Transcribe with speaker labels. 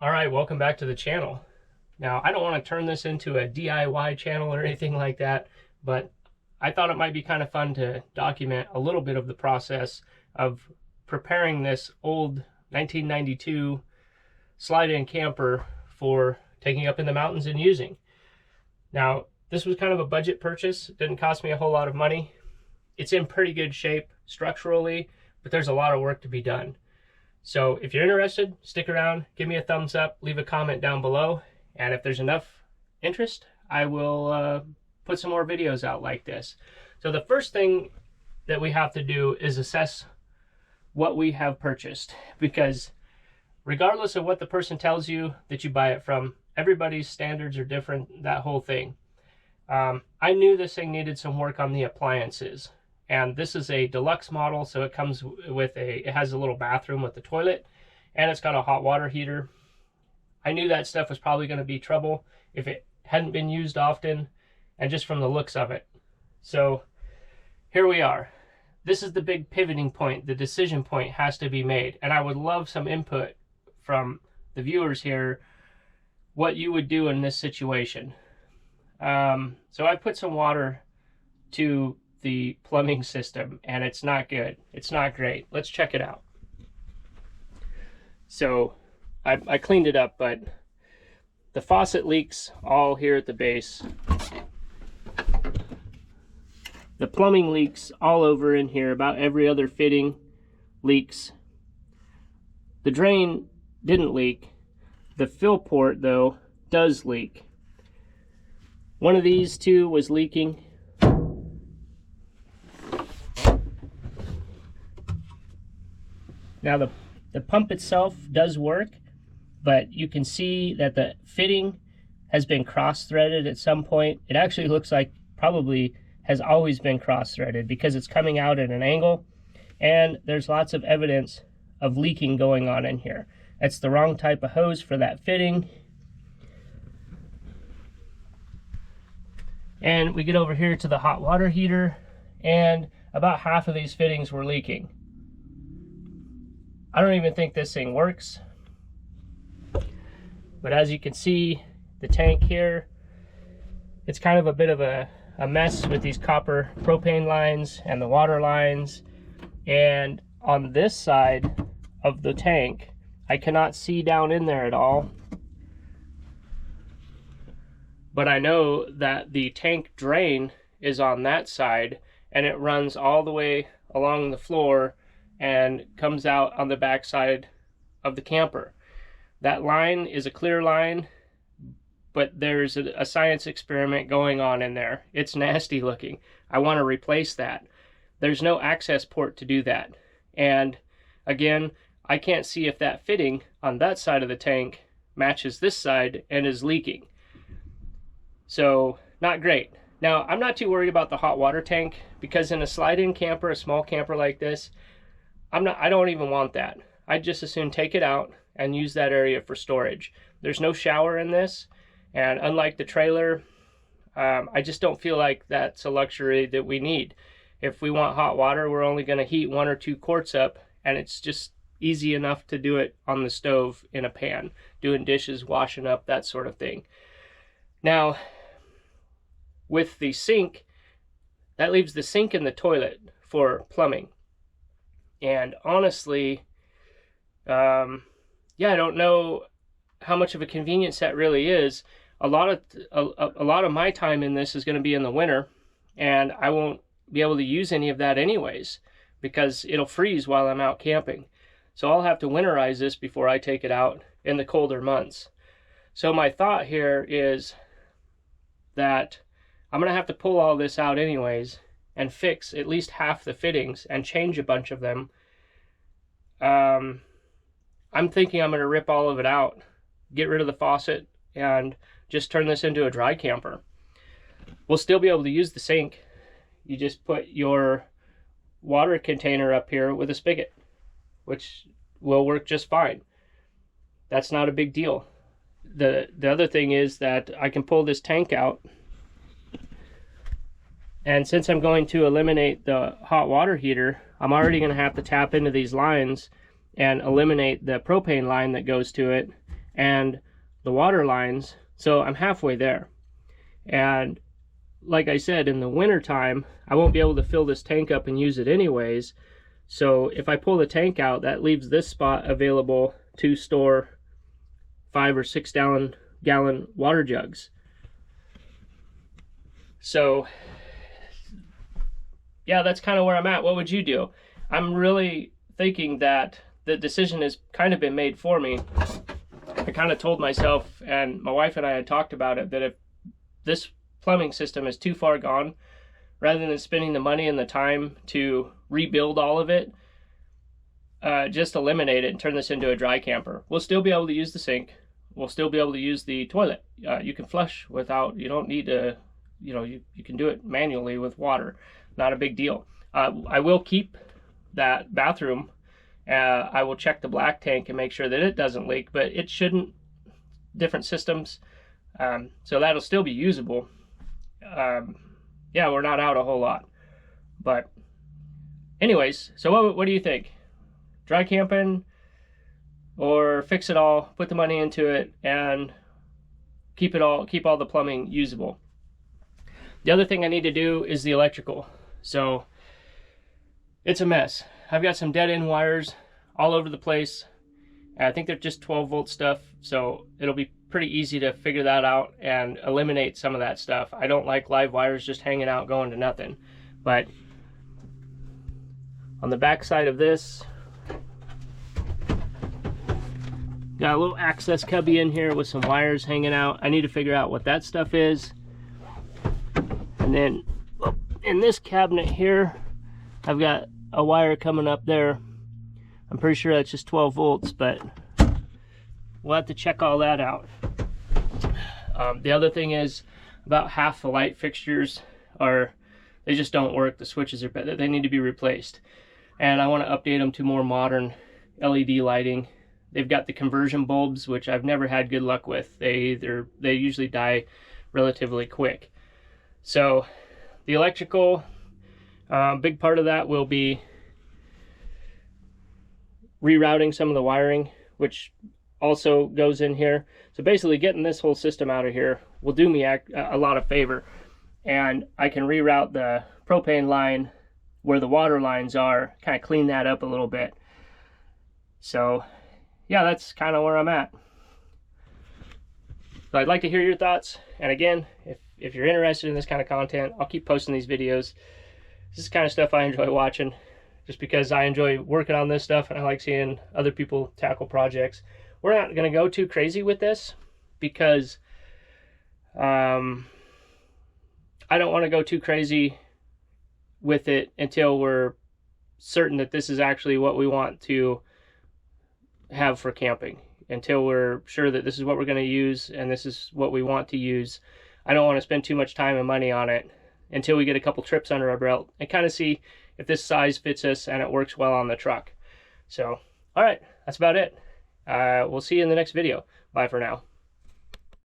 Speaker 1: All right, welcome back to the channel. Now, I don't want to turn this into a DIY channel or anything like that, but I thought it might be kind of fun to document a little bit of the process of preparing this old 1992 slide-in camper for taking up in the mountains and using. Now, this was kind of a budget purchase. It didn't cost me a whole lot of money. It's in pretty good shape structurally, but there's a lot of work to be done. So if you're interested, stick around, give me a thumbs up, leave a comment down below, and if there's enough interest, I will put some more videos out like this. So the first thing that we have to do is assess what we have purchased, because regardless of what the person tells you that you buy it from, everybody's standards are different, that whole thing. I knew this thing needed some work on the appliances. And this is a deluxe model, so it comes with it has a little bathroom with the toilet, and it's got a hot water heater. I knew that stuff was probably going to be trouble if it hadn't been used often, and just from the looks of it. So here we are. This is the big pivoting point. The decision point has to be made, and I would love some input from the viewers here, what you would do in this situation. So I put some water to the plumbing system, and it's not good. It's not great. Let's check it out. So I cleaned it up, but the faucet leaks all here at the base. The plumbing leaks all over in here. About every other fitting leaks. The drain didn't leak. The fill port, though, does leak. One of these two was leaking. Now the pump itself does work, but you can see that the fitting has been cross-threaded at some point. It actually looks like probably has always been cross-threaded because it's coming out at an angle, and there's lots of evidence of leaking going on in here. That's the wrong type of hose for that fitting. And we get over here to the hot water heater, and about half of these fittings were leaking. I don't even think this thing works. But as you can see, the tank here, it's kind of a bit of a mess with these copper propane lines and the water lines. And on this side of the tank, I cannot see down in there at all. But I know that the tank drain is on that side, and it runs all the way along the floor and comes out on the back side of the camper. That line is a clear line, but there's a science experiment going on in there. It's nasty looking. I want to replace that. There's no access port to do that. And again, I can't see if that fitting on that side of the tank matches this side and is leaking. So, not great. Now, I'm not too worried about the hot water tank, because in a slide-in camper, a small camper like this, I don't even want that. I'd just as soon take it out and use that area for storage. There's no shower in this, and unlike the trailer, I just don't feel like that's a luxury that we need. If we want hot water, we're only going to heat 1 or 2 quarts up, and it's just easy enough to do it on the stove in a pan, doing dishes, washing up, that sort of thing. Now, with the sink, that leaves the sink in the toilet for plumbing. And honestly, yeah, I don't know how much of a convenience that really is. A lot of my time in this is going to be in the winter, and I won't be able to use any of that anyways, because it'll freeze while I'm out camping. So I'll have to winterize this before I take it out in the colder months. So my thought here is that I'm going to have to pull all this out anyways and fix at least half the fittings and change a bunch of them. I'm thinking I'm going to rip all of it out, get rid of the faucet, and just turn this into a dry camper. We'll still be able to use the sink. You just put your water container up here with a spigot, which will work just fine. That's not a big deal. The other thing is that I can pull this tank out, and since I'm going to eliminate the hot water heater, I'm already going to have to tap into these lines and eliminate the propane line that goes to it, and the water lines. So I'm halfway there. And like I said, in the winter time, I won't be able to fill this tank up and use it anyways. So if I pull the tank out, that leaves this spot available to store 5 or 6 gallon water jugs. So yeah, that's kind of where I'm at. What would you do? I'm really thinking that the decision has kind of been made for me. I kind of told myself, and my wife and I had talked about it, that if this plumbing system is too far gone, rather than spending the money and the time to rebuild all of it, just eliminate it and turn this into a dry camper. We'll still be able to use the sink. We'll still be able to use the toilet. You can flush without, you don't need to, you can do it manually with water. Not a big deal. I will keep that bathroom. I will check the black tank and make sure that it doesn't leak, but it shouldn't. Different systems. So that'll still be usable. Yeah, we're not out a whole lot. But anyways, so what do you think? Dry camping or fix it all, put the money into it, and keep all the plumbing usable? The other thing I need to do is the electrical. So it's a mess. I've got some dead end wires all over the place. I think they're just 12 volt stuff, so it'll be pretty easy to figure that out and eliminate some of that stuff. I don't like live wires just hanging out going to nothing. But on the back side of this, got a little access cubby in here with some wires hanging out. I need to figure out what that stuff is. And then in this cabinet here, I've got a wire coming up there. I'm pretty sure that's just 12 volts, but we'll have to check all that out. The other thing is, about half the light fixtures they just don't work. The switches are better. They need to be replaced. And I want to update them to more modern LED lighting. They've got the conversion bulbs, which I've never had good luck with. They usually die relatively quick. So the electrical, big part of that will be rerouting some of the wiring, which also goes in here. So basically getting this whole system out of here will do me a lot of favor. And I can reroute the propane line where the water lines are, kind of clean that up a little bit. So yeah, that's kind of where I'm at. So I'd like to hear your thoughts. And again, if you're interested in this kind of content, I'll keep posting these videos. This is the kind of stuff I enjoy watching, just because I enjoy working on this stuff and I like seeing other people tackle projects. We're not going to go too crazy with this because I don't want to go too crazy with it until we're certain that this is actually what we want to have for camping. Until we're sure that this is what we're going to use and this is what we want to use. I don't want to spend too much time and money on it until we get a couple trips under our belt and kind of see if this size fits us and it works well on the truck. So, all right, that's about it. We'll see you in the next video. Bye for now.